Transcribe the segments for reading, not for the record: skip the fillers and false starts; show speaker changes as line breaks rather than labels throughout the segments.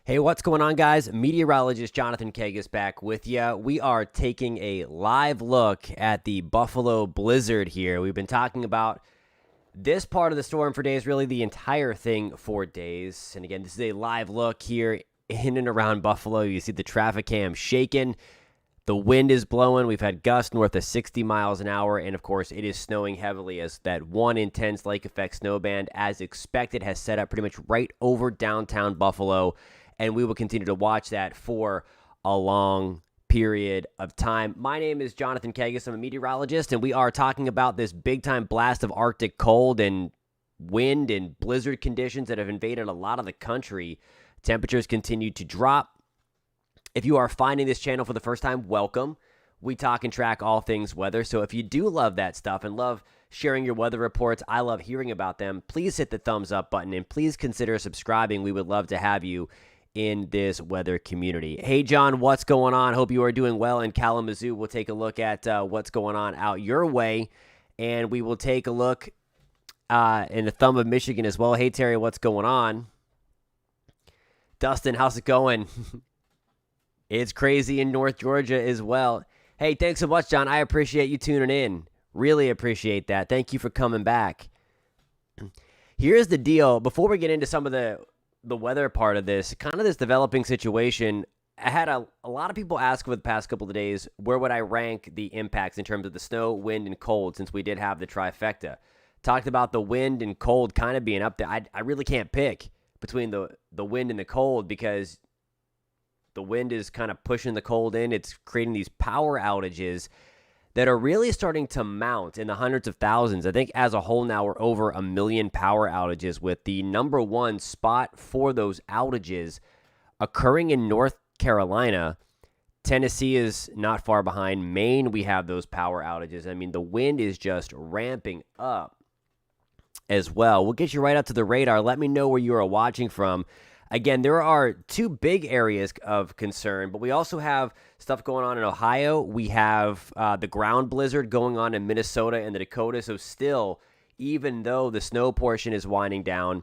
Hey, what's going on, guys? Meteorologist Jonathan Kagas back with you. We are taking a live look at the Buffalo blizzard here. We've been talking about this part of the storm for days, really the entire thing for days. And again, this is a live look here in and around Buffalo. You see the traffic cam shaking. The wind is blowing. We've had gusts north of 60 miles an hour. And, of course, it is snowing heavily as that one intense lake effect snow band, as expected, has set up pretty much right over downtown Buffalo. And we will continue to watch that for a long period of time. My name is Jonathan Kagas. I'm a meteorologist, and we are talking about this big-time blast of Arctic cold and wind and blizzard conditions that have invaded a lot of the country. Temperatures continue to drop. If you are finding this channel for the first time, welcome. We talk and track all things weather, so if you do love that stuff and love sharing your weather reports, I love hearing about them, please hit the thumbs up button, and please consider subscribing. We would love to have you in this weather community. Hey, John, what's going on? Hope you are doing well in Kalamazoo. We'll take a look at what's going on out your way, and we will take a look in the thumb of Michigan as well. Hey, Terry, what's going on? Dustin, how's it going? It's crazy in North Georgia as well. Hey, thanks so much, John. I appreciate you tuning in. Really appreciate that. Thank you for coming back. Here's the deal. Before we get into some of the weather part of this, kind of this developing situation, I had a lot of people ask over the past couple of days, where would I rank the impacts in terms of the snow, wind, and cold since we did have the trifecta. Talked about the wind and cold kind of being up there. I really can't pick between the wind and the cold because the wind is kind of pushing the cold in. It's creating these power outages that are really starting to mount in the hundreds of thousands. I think as a whole now we're over 1 million power outages, with the number one spot for those outages occurring in North Carolina. Tennessee is not far behind. Maine, we have those power outages. I mean, the wind is just ramping up as well. We'll get you right up to the radar. Let me know where you are watching from. Again, there are two big areas of concern, but we also have stuff going on in Ohio. We have the ground blizzard going on in Minnesota and the Dakotas. So still, even though the snow portion is winding down,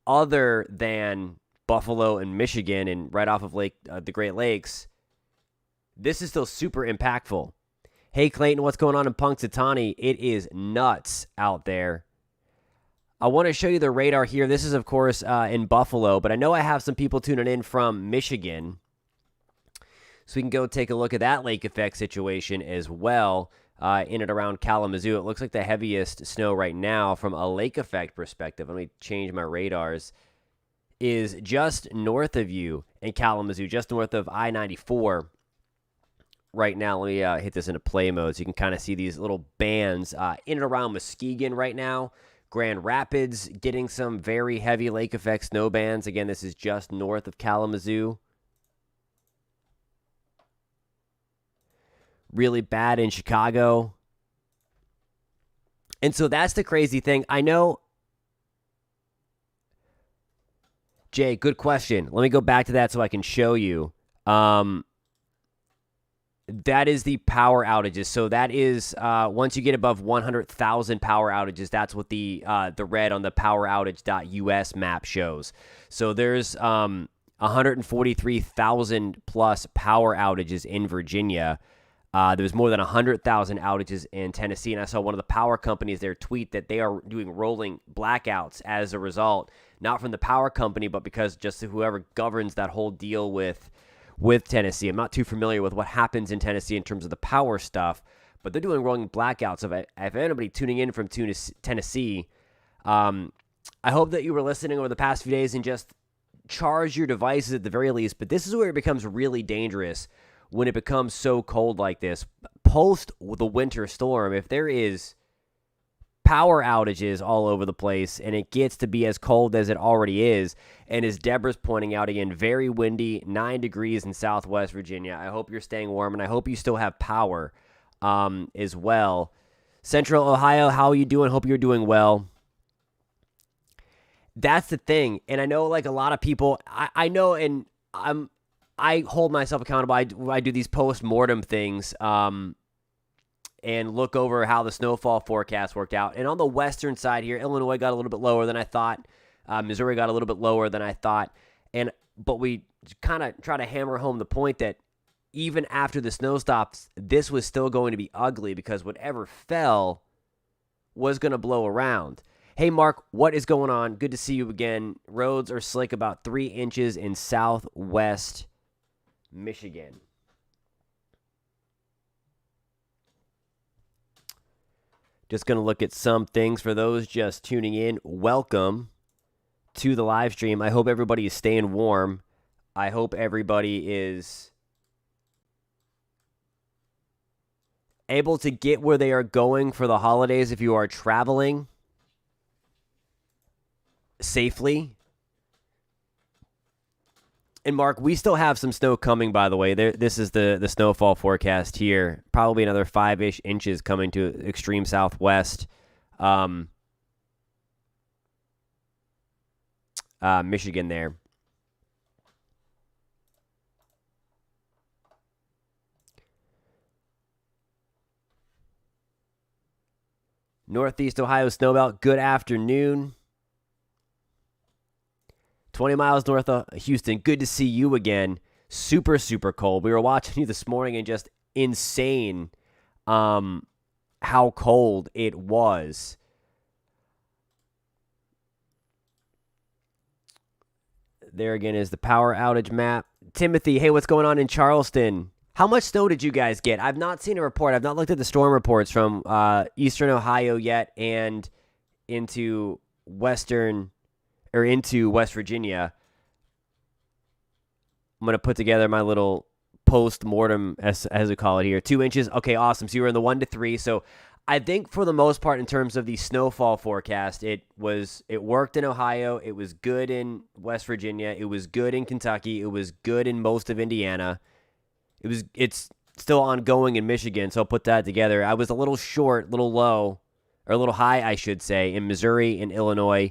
other than Buffalo and Michigan and right off of the Great Lakes, this is still super impactful. Hey, Clayton, what's going on in Punxsutawney? It is nuts out there. I want to show you the radar here. This is, of course, in Buffalo, but I know I have some people tuning in from Michigan. So we can go take a look at that lake effect situation as well in and around Kalamazoo. It looks like the heaviest snow right now from a lake effect perspective. Let me change my radars. Is just north of you in Kalamazoo, just north of I-94 right now. Let me hit this into play mode so you can kind of see these little bands in and around Muskegon right now. Grand Rapids getting some very heavy lake effect snow bands. Again, this is just north of Kalamazoo. Really bad in Chicago. And so that's the crazy thing. I know, Jay, good question. Let me go back to that so I can show you. That is the power outages. So that is once you get above 100,000 power outages, that's what the red on the poweroutage.us map shows. So there's 143,000 plus power outages in Virginia. There's more than 100,000 outages in Tennessee, and I saw one of the power companies there tweet that they are doing rolling blackouts as a result, not from the power company, but because just whoever governs that whole deal with Tennessee. I'm not too familiar with what happens in Tennessee in terms of the power stuff, but they're doing rolling blackouts. If anybody tuning in from Tennessee, I hope that you were listening over the past few days and just charge your devices at the very least. But this is where it becomes really dangerous when it becomes so cold like this. Post the winter storm, if there is power outages all over the place and it gets to be as cold as it already is, and as Deborah's pointing out again, very windy, 9 degrees in Southwest Virginia. I hope you're staying warm, and I hope you still have power as well. Central Ohio, how are you doing? Hope you're doing well. That's the thing. And I know like a lot of people, I know, and I hold myself accountable. I do these post-mortem things. and look over how the snowfall forecast worked out. And on the western side here, Illinois got a little bit lower than I thought. Missouri got a little bit lower than I thought. But we kind of try to hammer home the point that even after the snow stops, this was still going to be ugly because whatever fell was going to blow around. Hey, Mark, what is going on? Good to see you again. Roads are slick about 3 inches in southwest Michigan. Just going to look at some things for those just tuning in. Welcome to the live stream. I hope everybody is staying warm. I hope everybody is able to get where they are going for the holidays if you are traveling safely. And Mark, we still have some snow coming, by the way. This is the snowfall forecast here. Probably another 5-ish inches coming to extreme southwest Michigan there. Northeast Ohio snowbelt, good afternoon. 20 miles north of Houston. Good to see you again. Super, super cold. We were watching you this morning and just insane how cold it was. There again is the power outage map. Timothy, hey, what's going on in Charleston? How much snow did you guys get? I've not seen a report. I've not looked at the storm reports from eastern Ohio yet and into West Virginia. I'm going to put together my little post-mortem, as we call it here. 2 inches. Okay, awesome. So you were in the 1 to 3. So I think for the most part, in terms of the snowfall forecast, it worked in Ohio. It was good in West Virginia. It was good in Kentucky. It was good in most of Indiana. It's still ongoing in Michigan, so I'll put that together. I was a little short, a little low, or a little high, I should say, in Missouri and Illinois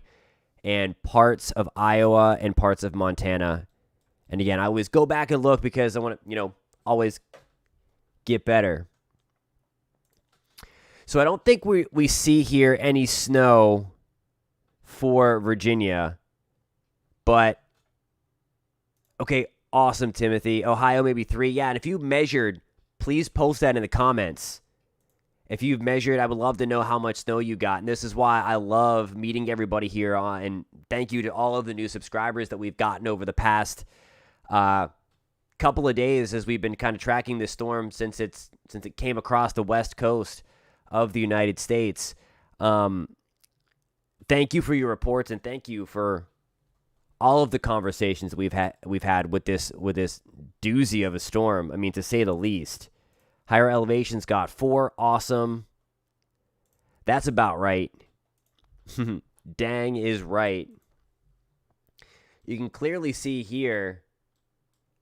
and parts of Iowa and parts of Montana. And again, I always go back and look because I want to, always get better. So I don't think we see here any snow for Virginia. But, okay, awesome, Timothy. Ohio, maybe 3. Yeah, and if you measured, please post that in the comments. If you've measured, I would love to know how much snow you got. And this is why I love meeting everybody here. And thank you to all of the new subscribers that we've gotten over the past couple of days as we've been kind of tracking this storm since it came across the west coast of the United States. Thank you for your reports, and thank you for all of the conversations we've had with this doozy of a storm. I mean, to say the least. Higher elevations got 4. Awesome. That's about right. Dang is right. You can clearly see here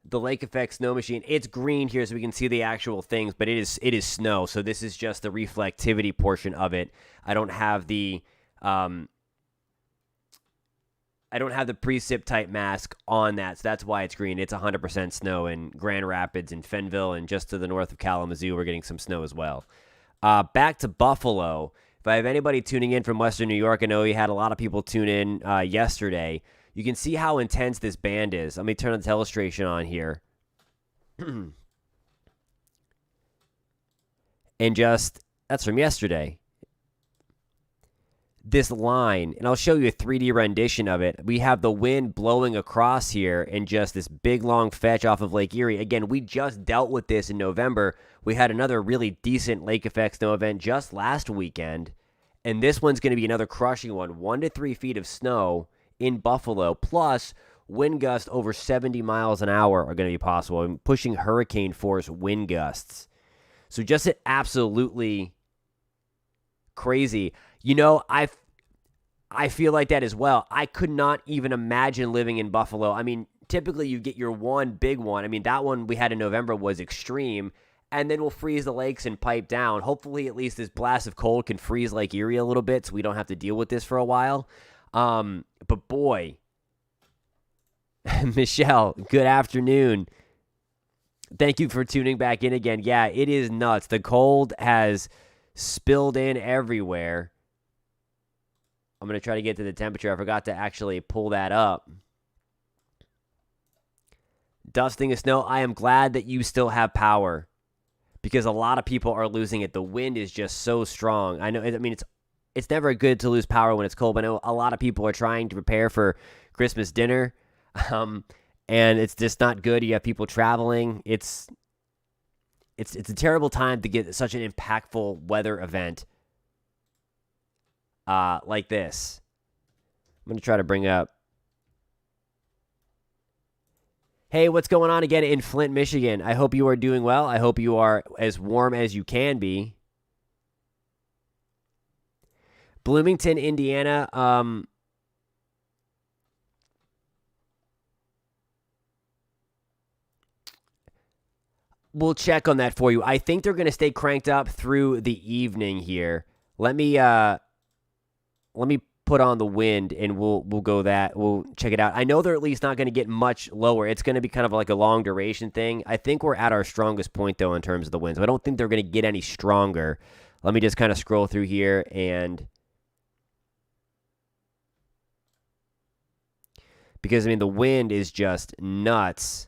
the lake effect snow machine. It's green here so we can see the actual things, but it is snow. So this is just the reflectivity portion of it. I don't have the precip type mask on that, so that's why it's green. It's 100% snow in Grand Rapids and Fenville, and just to the north of Kalamazoo, we're getting some snow as well. Back to Buffalo. If I have anybody tuning in from Western New York, I know you had a lot of people tune in yesterday. You can see how intense this band is. Let me turn the telestration on here. And that's from yesterday. This line, and I'll show you a 3D rendition of it. We have the wind blowing across here and just this big long fetch off of Lake Erie. Again, we just dealt with this in November. We had another really decent lake effect snow event just last weekend, and this one's going to be another crushing one. 1 to 3 feet of snow in Buffalo, plus wind gusts over 70 miles an hour are going to be possible, and pushing hurricane force wind gusts. So just absolutely crazy. I feel like that as well. I could not even imagine living in Buffalo. I mean, typically you get your one big one. I mean, that one we had in November was extreme, and then we'll freeze the lakes and pipe down. Hopefully, at least this blast of cold can freeze Lake Erie a little bit so we don't have to deal with this for a while. But boy, Michelle, good afternoon. Thank you for tuning back in again. Yeah, it is nuts. The cold has spilled in everywhere. I'm going to try to get to the temperature. I forgot to actually pull that up. Dusting of snow. I am glad that you still have power because a lot of people are losing it. The wind is just so strong. I know. I mean, it's never good to lose power when it's cold, but I know a lot of people are trying to prepare for Christmas dinner, and it's just not good. You have people traveling. It's a terrible time to get such an impactful weather event like this. I'm going to try to bring up. Hey, what's going on again in Flint, Michigan? I hope you are doing well. I hope you are as warm as you can be. Bloomington, Indiana. We'll check on that for you. I think they're going to stay cranked up through the evening here. Let me put on the wind and we'll check it out. I know they're at least not going to get much lower. It's going to be kind of like a long duration thing. I think we're at our strongest point though in terms of the winds. So I don't think they're going to get any stronger. Let me just kind of scroll through here and because I mean the wind is just nuts.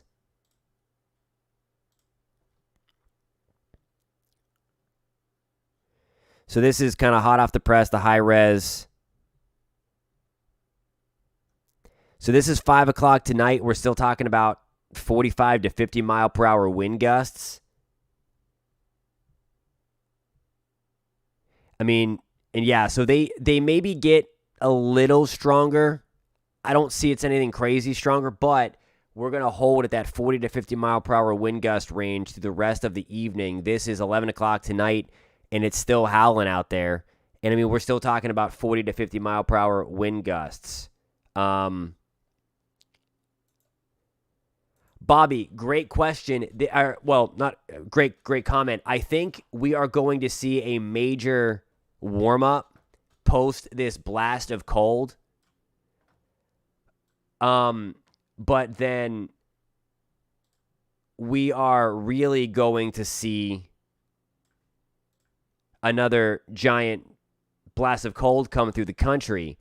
So this is kind of hot off the press, the high res. So this is 5 o'clock tonight. We're still talking about 45 to 50 mile per hour wind gusts. I mean, and yeah, so they maybe get a little stronger. I don't see it's anything crazy stronger, but we're going to hold at that 40 to 50 mile per hour wind gust range through the rest of the evening. This is 11 o'clock tonight, and it's still howling out there. And I mean, we're still talking about 40 to 50 mile per hour wind gusts. Bobby, great question. Well, not great comment. I think we are going to see a major warm-up post this blast of cold. But then we are really going to see another giant blast of cold come through the country.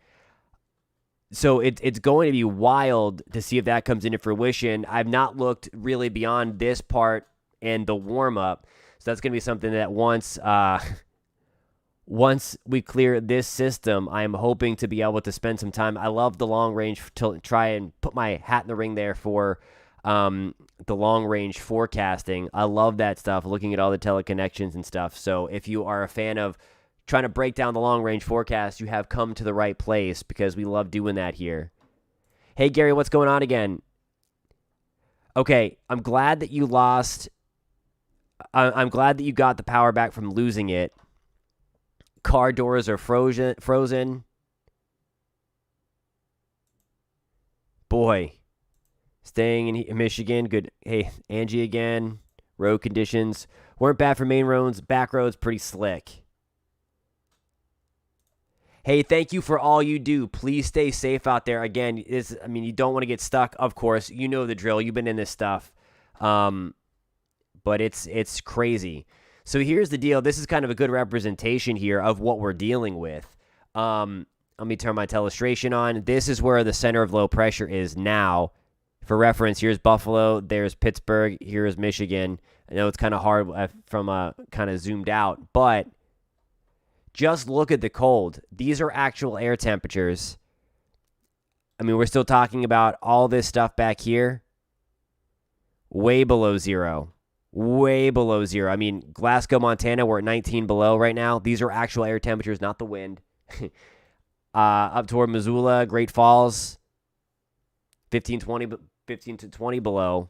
So it's going to be wild to see if that comes into fruition. I've not looked really beyond this part and the warm-up. So that's going to be something that once we clear this system, I'm hoping to be able to spend some time. I love the long range to try and put my hat in the ring there for the long range forecasting. I love that stuff, looking at all the teleconnections and stuff. So if you are a fan of trying to break down the long-range forecast, you have come to the right place because we love doing that here. Hey, Gary, what's going on again? Okay, I'm glad that you lost. I'm glad that you got the power back from losing it. Car doors are frozen. Boy, staying in Michigan. Good. Hey, Angie again. Road conditions weren't bad for main roads. Back roads pretty slick. Hey, thank you for all you do. Please stay safe out there. Again, you don't want to get stuck, of course. You know the drill. You've been in this stuff. But it's crazy. So here's the deal. This is kind of a good representation here of what we're dealing with. Let me turn my telestration on. This is where the center of low pressure is now. For reference, here's Buffalo. There's Pittsburgh. Here's Michigan. I know it's kind of hard from kind of zoomed out, but just look at the cold. These are actual air temperatures. I mean, we're still talking about all this stuff back here. Way below zero. Way below zero. I mean, Glasgow, Montana, we're at 19 below right now. These are actual air temperatures, not the wind. Up toward Missoula, Great Falls, 15 to 20 below.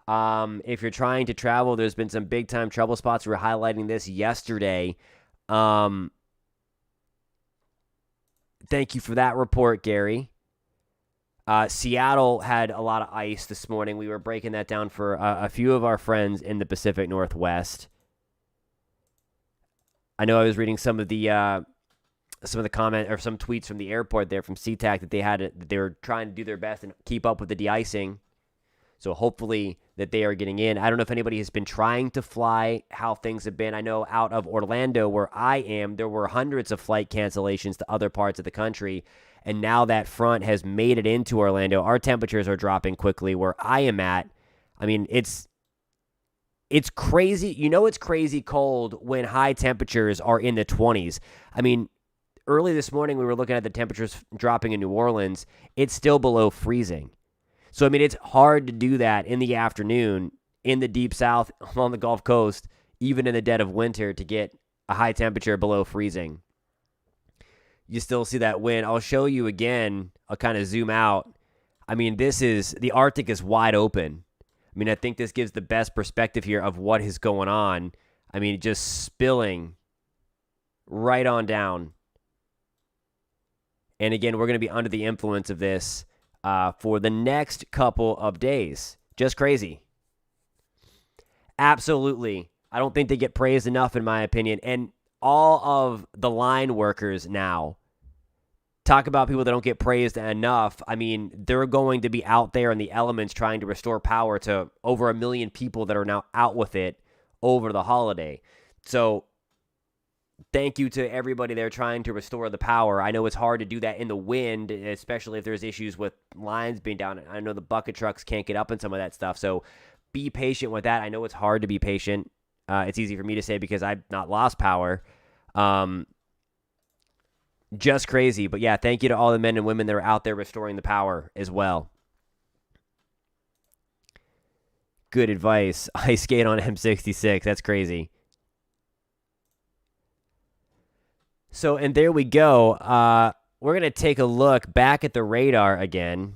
If you're trying to travel, there's been some big-time trouble spots. We were highlighting this yesterday. Thank you for that report, Gary. Seattle had a lot of ice this morning. We were breaking that down for a few of our friends in the Pacific Northwest. I know I was reading some of the comment or some tweets from the airport there from SeaTac that they were trying to do their best and keep up with the de-icing. So hopefully that they are getting in. I don't know if anybody has been trying to fly, how things have been. I know out of Orlando, where I am, there were hundreds of flight cancellations to other parts of the country. And now that front has made it into Orlando. Our temperatures are dropping quickly where I am at. I mean, it's crazy. You know, it's crazy cold when high temperatures are in the 20s. I mean, early this morning, we were looking at the temperatures dropping in New Orleans. It's still below freezing. So, I mean, it's hard to do that in the afternoon in the deep south on the Gulf Coast, even in the dead of winter, to get a high temperature below freezing. You still see that wind. I'll show you again. I'll kind of zoom out. I mean, the Arctic is wide open. I mean, I think this gives the best perspective here of what is going on. I mean, just spilling right on down. And again, we're going to be under the influence of this for the next couple of days. Just crazy. Absolutely. I don't think they get praised enough, in my opinion. And all of the line workers now, talk about people that don't get praised enough. I mean, they're going to be out there in the elements trying to restore power to over 1 million people that are now out with it over the holiday. So thank you to everybody there trying to restore the power. I know it's hard to do that in the wind, especially if there's issues with lines being down. I know the bucket trucks can't get up in some of that stuff. So be patient with that. I know it's hard to be patient. It's easy for me to say because I've not lost power. Just crazy. But yeah, thank you to all the men and women that are out there restoring the power as well. Good advice. I skate on M66. That's crazy. So, and there we go. We're going to take a look back at the radar again.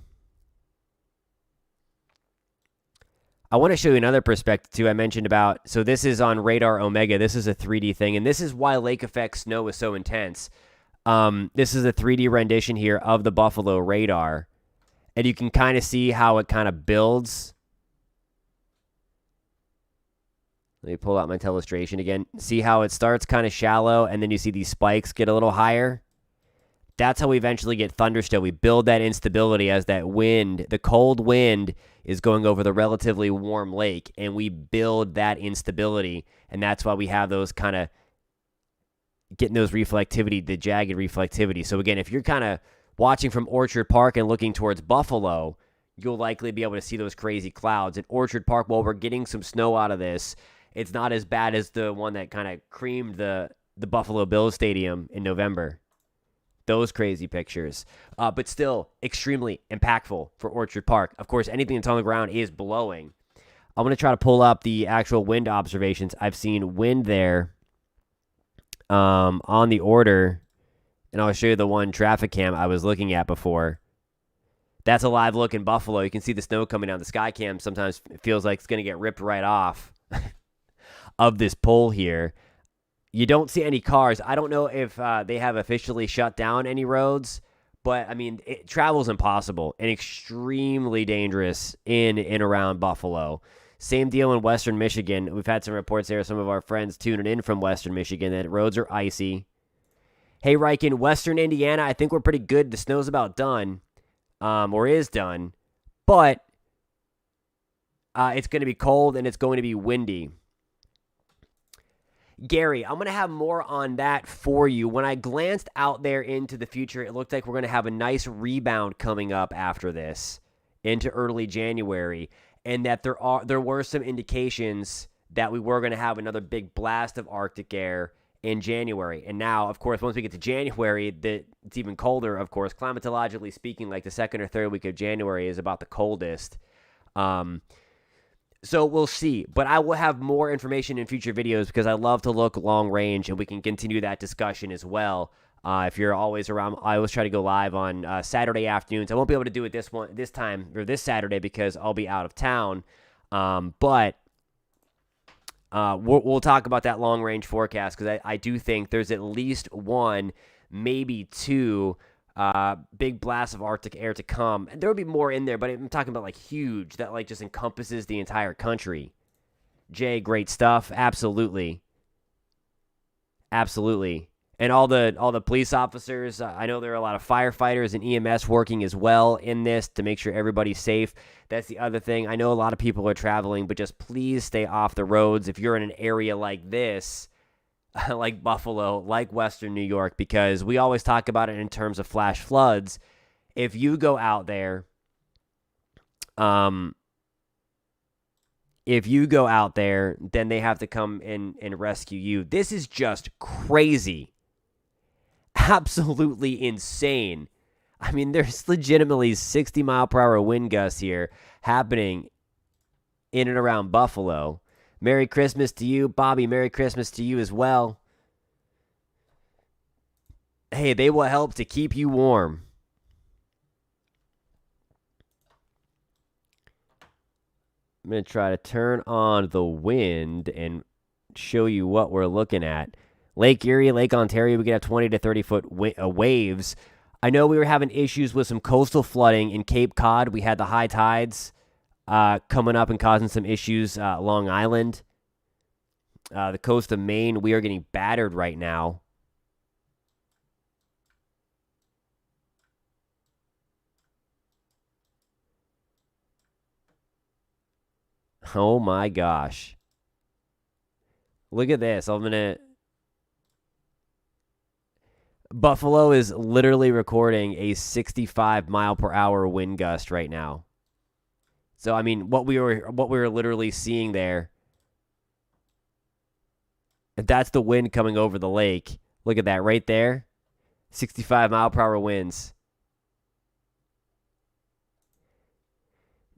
I want to show you another perspective, too, I mentioned about. So this is on Radar Omega. This is a 3D thing, and this is why lake effect snow is so intense. This is a 3D rendition here of the Buffalo radar, and you can kind of see how it kind of builds. Let me pull out my telestration again. See how it starts kind of shallow, and then you see these spikes get a little higher? That's how we eventually get thunderstorm. We build that instability as that wind, the cold wind, is going over the relatively warm lake, and we build that instability, and that's why we have those kind of getting those reflectivity, the jagged reflectivity. So again, if you're kind of watching from Orchard Park and looking towards Buffalo, you'll likely be able to see those crazy clouds. In Orchard Park, while we're getting some snow out of this, it's not as bad as the one that kind of creamed the Buffalo Bills Stadium in November. Those crazy pictures. But still extremely impactful for Orchard Park. Of course, anything that's on the ground is blowing. I'm going to try to pull up the actual wind observations. I've seen wind there on the order, and I'll show you the one traffic cam I was looking at before. That's a live look in Buffalo. You can see the snow coming down. The sky cam sometimes feels like it's going to get ripped right off of this pole here. You don't see any cars. I don't know if they have officially shut down any roads, but, I mean, travel's impossible and extremely dangerous in and around Buffalo. Same deal in Western Michigan. We've had some reports there. Some of our friends tuning in from Western Michigan that roads are icy. Hey, Riken, Western Indiana, I think we're pretty good. The snow's about done, or is done, but it's going to be cold and it's going to be windy. Gary, I'm going to have more on that for you. When I glanced out there into the future, it looked like we're going to have a nice rebound coming up after this into early January, and that there were some indications that we were going to have another big blast of Arctic air in January. And now, of course, once we get to January, it's even colder, of course. Climatologically speaking, like the second or third week of January is about the coldest. So we'll see, but I will have more information in future videos because I love to look long range, and we can continue that discussion as well. If you're always around, I always try to go live on Saturday afternoons. I won't be able to do it this Saturday because I'll be out of town. But we'll talk about that long range forecast because I do think there's at least one, maybe two big blasts of Arctic air to come. And there will be more in there, but I'm talking about like huge, that like just encompasses the entire country. Jay, great stuff. Absolutely. Absolutely. And all the police officers, I know there are a lot of firefighters and EMS working as well in this to make sure everybody's safe. That's the other thing. I know a lot of people are traveling, but just please stay off the roads if you're in an area like this, like Buffalo, like Western New York, because we always talk about it in terms of flash floods. If you go out there, then they have to come in and rescue you. This is just crazy. Absolutely insane. I mean, there's legitimately 60 mile per hour wind gusts here happening in and around Buffalo. Merry Christmas to you, Bobby. Merry Christmas to you as well. Hey, they will help to keep you warm. I'm going to try to turn on the wind and show you what we're looking at. Lake Erie, Lake Ontario, we could have 20 to 30-foot waves. I know we were having issues with some coastal flooding in Cape Cod. We had the high tides coming up and causing some issues. Long Island, the coast of Maine, we are getting battered right now. Oh my gosh. Look at this. Buffalo is literally recording a 65 mile per hour wind gust right now. So I mean, what we were literally seeing there, that's the wind coming over the lake. Look at that right there. 65 mile per hour winds.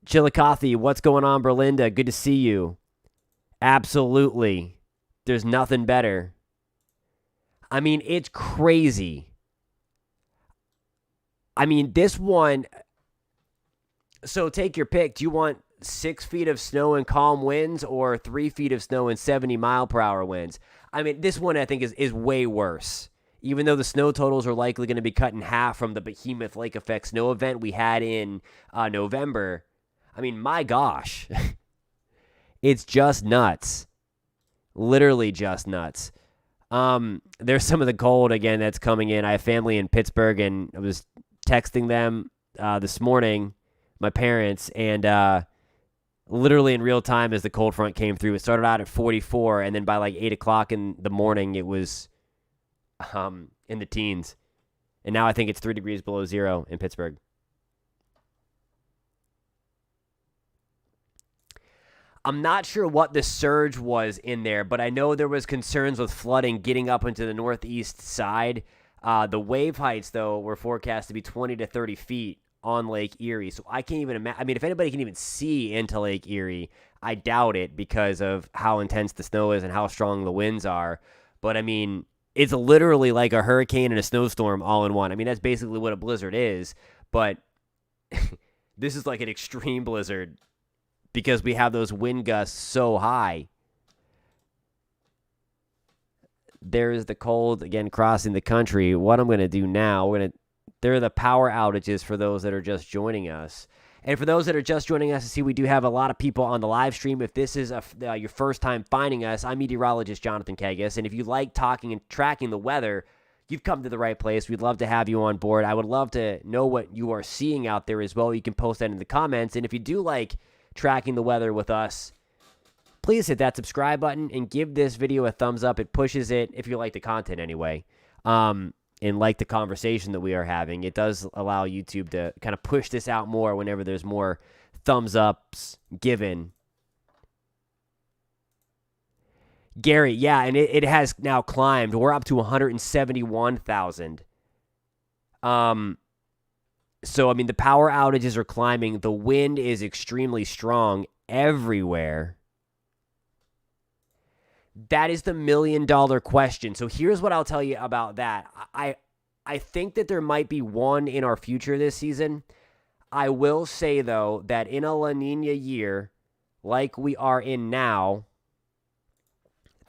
Chillicothe, what's going on, Berlinda? Good to see you. Absolutely. There's nothing better. I mean, it's crazy. I mean, this one, so take your pick. Do you want 6 feet of snow and calm winds or 3 feet of snow and 70 mile per hour winds? I mean, this one I think is way worse. Even though the snow totals are likely going to be cut in half from the behemoth lake effect snow event we had in November. I mean, my gosh. It's just nuts. Literally just nuts. There's some of the cold again that's coming in. I have family in Pittsburgh, and I was texting them this morning, my parents, and literally in real time as the cold front came through, it started out at 44, and then by like 8 o'clock in the morning, it was in the teens. And now I think it's 3 degrees below zero in Pittsburgh. I'm not sure what the surge was in there, but I know there was concerns with flooding getting up into the northeast side. The wave heights, though, were forecast to be 20 to 30 feet on Lake Erie. So I can't even imagine. I mean, if anybody can even see into Lake Erie, I doubt it because of how intense the snow is and how strong the winds are. But, I mean, it's literally like a hurricane and a snowstorm all in one. I mean, that's basically what a blizzard is. But this is like an extreme blizzard, because we have those wind gusts so high. There's the cold, again, crossing the country. What I'm going to do now, there are the power outages for those that are just joining us. And for those that are just joining us, we do have a lot of people on the live stream. If this is your first time finding us, I'm meteorologist Jonathan Kegas. And if you like talking and tracking the weather, you've come to the right place. We'd love to have you on board. I would love to know what you are seeing out there as well. You can post that in the comments. And if you do like tracking the weather with us, please hit that subscribe button and give this video a thumbs up. It pushes it, if you like the content anyway, and like the conversation that we are having. It does allow YouTube to kind of push this out more whenever there's more thumbs ups given. Gary, yeah, and it has now climbed. We're up to 171,000. So, I mean, the power outages are climbing. The wind is extremely strong everywhere. That is the million-dollar question. So here's what I'll tell you about that. I think that there might be one in our future this season. I will say, though, that in a La Nina year like we are in now,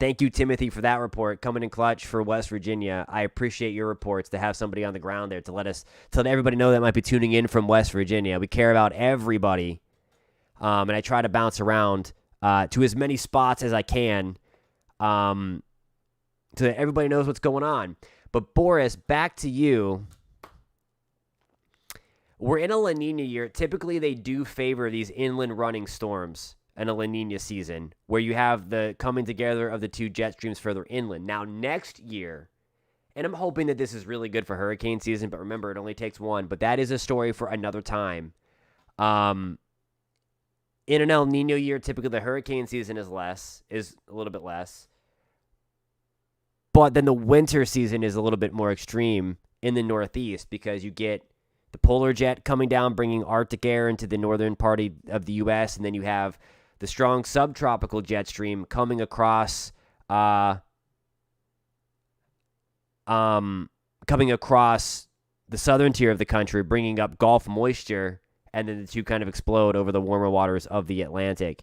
thank you, Timothy, for that report. Coming in clutch for West Virginia. I appreciate your reports to have somebody on the ground there to let everybody know that might be tuning in from West Virginia. We care about everybody, and I try to bounce around to as many spots as I can so that everybody knows what's going on. But Boris, back to you. We're in a La Nina year. Typically, they do favor these inland running storms in a La Nina season where you have the coming together of the two jet streams further inland. Now, next year, and I'm hoping that this is really good for hurricane season, but remember, it only takes one. But that is a story for another time. In an El Nino year, typically the hurricane season is a little bit less. But then the winter season is a little bit more extreme in the Northeast because you get the polar jet coming down, bringing Arctic air into the northern part of the U.S., and then you have the strong subtropical jet stream coming across the southern tier of the country, bringing up Gulf moisture, and then the two kind of explode over the warmer waters of the Atlantic.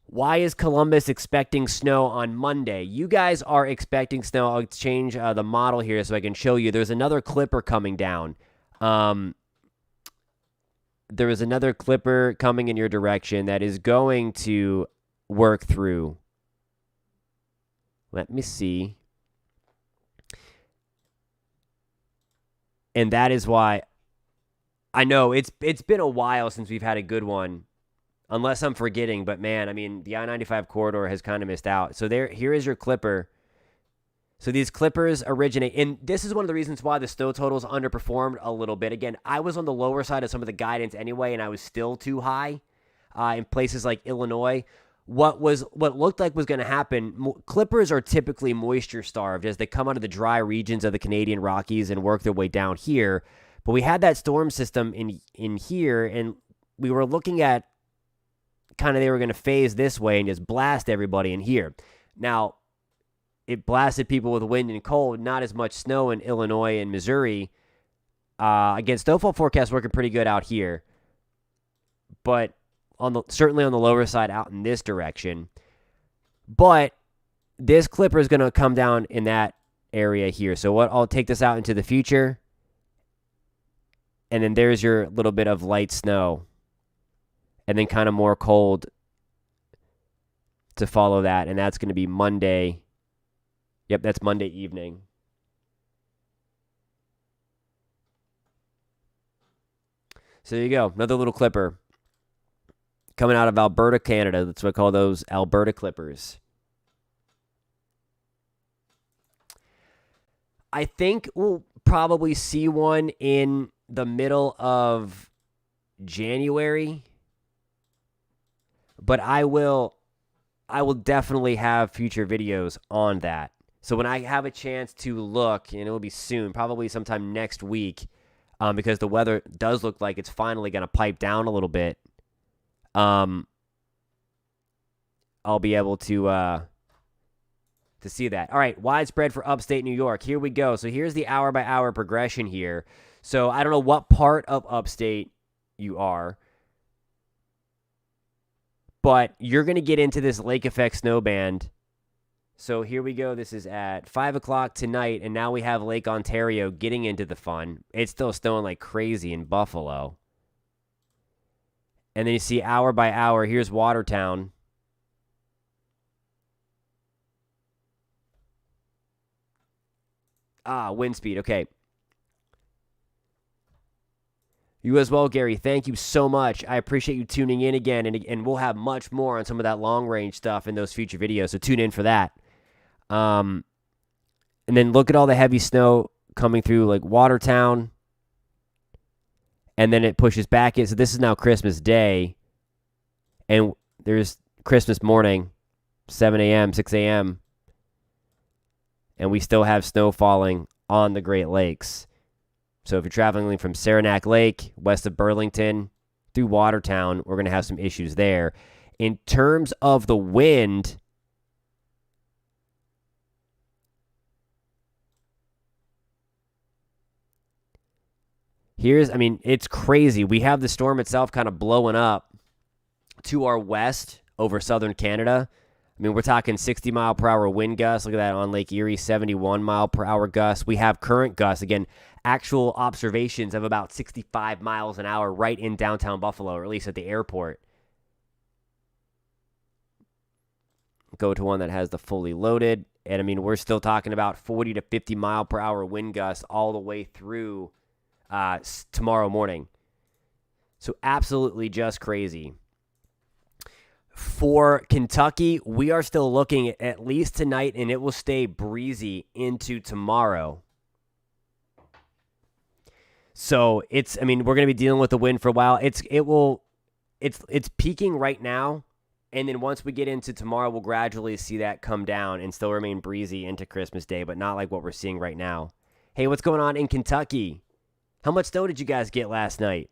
Why is Columbus expecting snow on Monday? You guys are expecting snow. I'll change the model here so I can show you. There's another clipper coming down. There is another clipper coming in your direction that is going to work through. Let me see. And that is why I know it's been a while since we've had a good one. Unless I'm forgetting, but man, I mean, the I-95 corridor has kind of missed out. So here is your clipper. So these clippers originate, and this is one of the reasons why the snow totals underperformed a little bit. Again, I was on the lower side of some of the guidance anyway, and I was still too high in places like Illinois. What looked like was going to happen, clippers are typically moisture starved as they come out of the dry regions of the Canadian Rockies and work their way down here. But we had that storm system in here, and we were looking at kind of they were going to phase this way and just blast everybody in here. Now, it blasted people with wind and cold, not as much snow in Illinois and Missouri. Again, snowfall forecast working pretty good out here, but certainly on the lower side out in this direction. But this clipper is going to come down in that area here. So I'll take this out into the future, and then there's your little bit of light snow. And then kind of more cold to follow that. And that's going to be Monday. Yep, that's Monday evening. So there you go. Another little clipper coming out of Alberta, Canada. That's what I call those Alberta clippers. I think we'll probably see one in the middle of January. But I will definitely have future videos on that. So when I have a chance to look, and it will be soon, probably sometime next week, because the weather does look like it's finally going to pipe down a little bit, I'll be able to see that. All right, widespread for upstate New York. Here we go. So here's the hour-by-hour progression here. So I don't know what part of upstate you are, but you're going to get into this lake effect snow band. So here we go. This is at 5 o'clock tonight, and now we have Lake Ontario getting into the fun. It's still snowing like crazy in Buffalo. And then you see hour by hour. Here's Watertown. Wind speed. Okay. You as well, Gary. Thank you so much. I appreciate you tuning in again, and we'll have much more on some of that long-range stuff in those future videos, so tune in for that. And then look at all the heavy snow coming through, like Watertown, and then it pushes back in. So this is now Christmas Day, and there's Christmas morning, 7 a.m., 6 a.m., and we still have snow falling on the Great Lakes. So if you're traveling from Saranac Lake, west of Burlington, through Watertown, we're going to have some issues there. In terms of the wind, it's crazy. We have the storm itself kind of blowing up to our west over southern Canada. I mean, we're talking 60 mile per hour wind gusts. Look at that on Lake Erie, 71 mile per hour gusts. We have current gusts. Again, actual observations of about 65 miles an hour right in downtown Buffalo, or at least at the airport. go to one that has the fully loaded. And I mean, we're still talking about 40 to 50 mile per hour wind gusts all the way through tomorrow morning. So absolutely just crazy. For Kentucky, we are still looking at least tonight, and it will stay breezy into tomorrow. So we're going to be dealing with the wind for a while. It's peaking right now, and then once we get into tomorrow, we'll gradually see that come down and still remain breezy into Christmas Day, but not like what we're seeing right now. Hey, what's going on in Kentucky? How much snow did you guys get last night?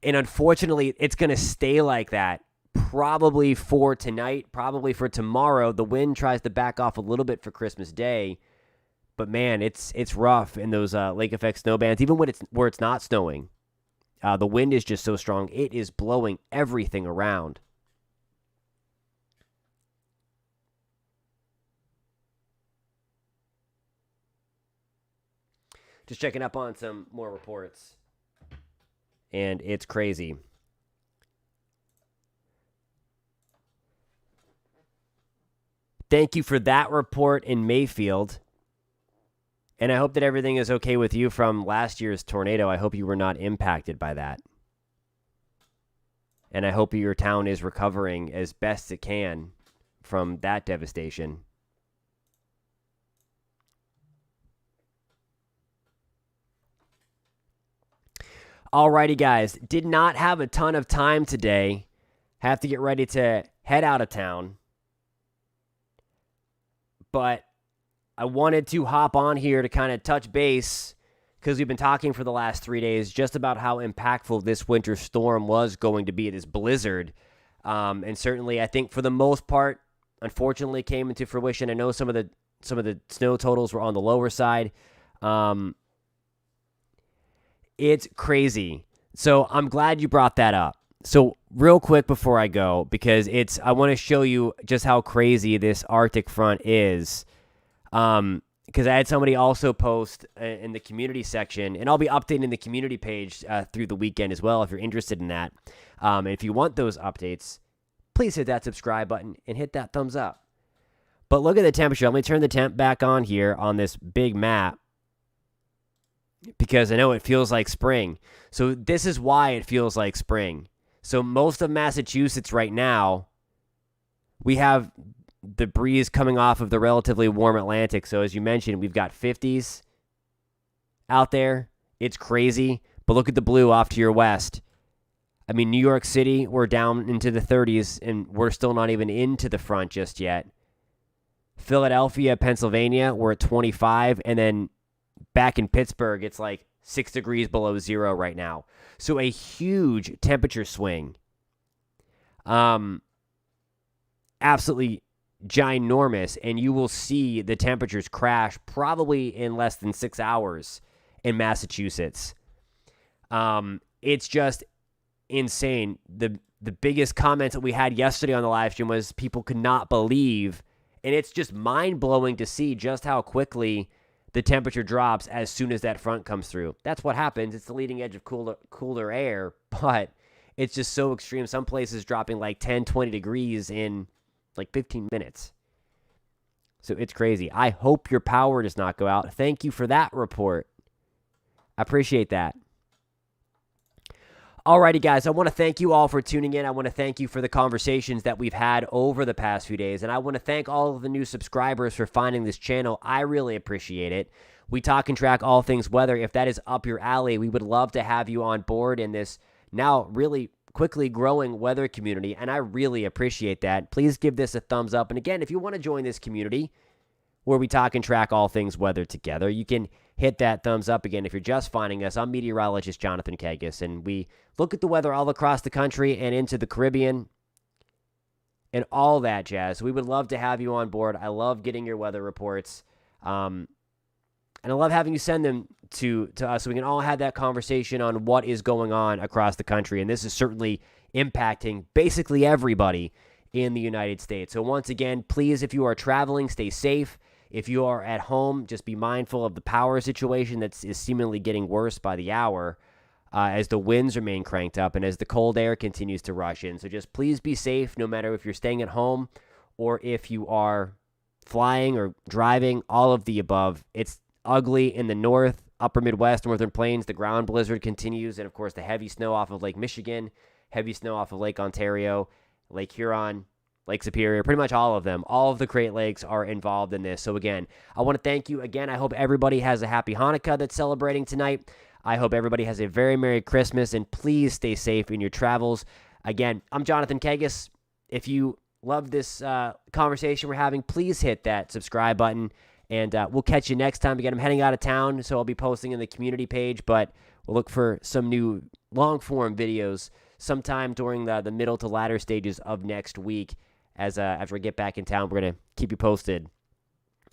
And unfortunately, it's going to stay like that probably for tonight, probably for tomorrow. The wind tries to back off a little bit for Christmas Day. But, man, it's rough in those lake effect snow bands, even when it's not snowing. The wind is just so strong. It is blowing everything around. Just checking up on some more reports. And it's crazy. Thank you for that report in Mayfield. And I hope that everything is okay with you from last year's tornado. I hope you were not impacted by that. And I hope your town is recovering as best it can from that devastation. Alrighty, guys. Did not have a ton of time today. Have to get ready to head out of town. But I wanted to hop on here to kind of touch base because we've been talking for the last 3 days just about how impactful this winter storm was going to be, this blizzard. And certainly, I think for the most part, unfortunately, came into fruition. I know some of the snow totals were on the lower side. It's crazy. So I'm glad you brought that up. So real quick before I go, because I want to show you just how crazy this Arctic front is. Because I had somebody also post in the community section, and I'll be updating the community page through the weekend as well if you're interested in that. And if you want those updates, please hit that subscribe button and hit that thumbs up. But look at the temperature. Let me turn the temp back on here on this big map because I know it feels like spring. So this is why it feels like spring. So most of Massachusetts right now, we have the breeze coming off of the relatively warm Atlantic. So as you mentioned, we've got 50s out there. It's crazy. But look at the blue off to your west. I mean, New York City, we're down into the 30s, and we're still not even into the front just yet. Philadelphia, Pennsylvania, we're at 25. And then back in Pittsburgh, it's like 6 degrees below zero right now. So a huge temperature swing. Absolutely ginormous, and you will see the temperatures crash probably in less than 6 hours in Massachusetts. It's just insane. The biggest comments that we had yesterday on the live stream was people could not believe, and it's just mind-blowing to see just how quickly the temperature drops as soon as that front comes through. That's what happens. It's the leading edge of cooler air, but it's just so extreme. Some places dropping like 10, 20 degrees in like 15 minutes. So it's crazy. I hope your power does not go out. Thank you for that report. I appreciate that. Alrighty, guys. I want to thank you all for tuning in. I want to thank you for the conversations that we've had over the past few days. And I want to thank all of the new subscribers for finding this channel. I really appreciate it. We talk and track all things weather. If that is up your alley, we would love to have you on board in this now really quickly growing weather community, and I really appreciate that. Please give this a thumbs up. And again, if you want to join this community where we talk and track all things weather together, you can hit that thumbs up. Again, if you're just finding us, I'm meteorologist Jonathan Kagis, and we look at the weather all across the country and into the Caribbean and all that jazz. We would love to have you on board. I love getting your weather reports. And I love having you send them to us so we can all have that conversation on what is going on across the country. And this is certainly impacting basically everybody in the United States. So once again, please, if you are traveling, stay safe. If you are at home, just be mindful of the power situation that is seemingly getting worse by the hour. as the winds remain cranked up and as the cold air continues to rush in. So just please be safe, no matter if you're staying at home or if you are flying or driving, all of the above. It's ugly in the north, upper Midwest, northern plains. The ground blizzard continues, and of course the heavy snow off of Lake Michigan, heavy snow off of Lake Ontario, Lake Huron, Lake Superior, pretty much all of them. All of the Great Lakes are involved in this. So again, I want to thank you again. I hope everybody has a happy Hanukkah that's celebrating tonight. I hope everybody has a very Merry Christmas, and please stay safe in your travels. Again, I'm Jonathan Kegas. If you love this conversation we're having, please hit that subscribe button, and we'll catch you next time. Again, I'm heading out of town, so I'll be posting in the community page, but we'll look for some new long-form videos sometime during the middle to latter stages of next week. As after I get back in town, we're going to keep you posted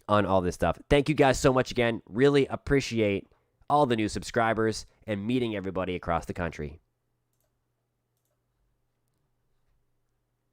on all this stuff. Thank you guys so much again. Really appreciate all the new subscribers and meeting everybody across the country.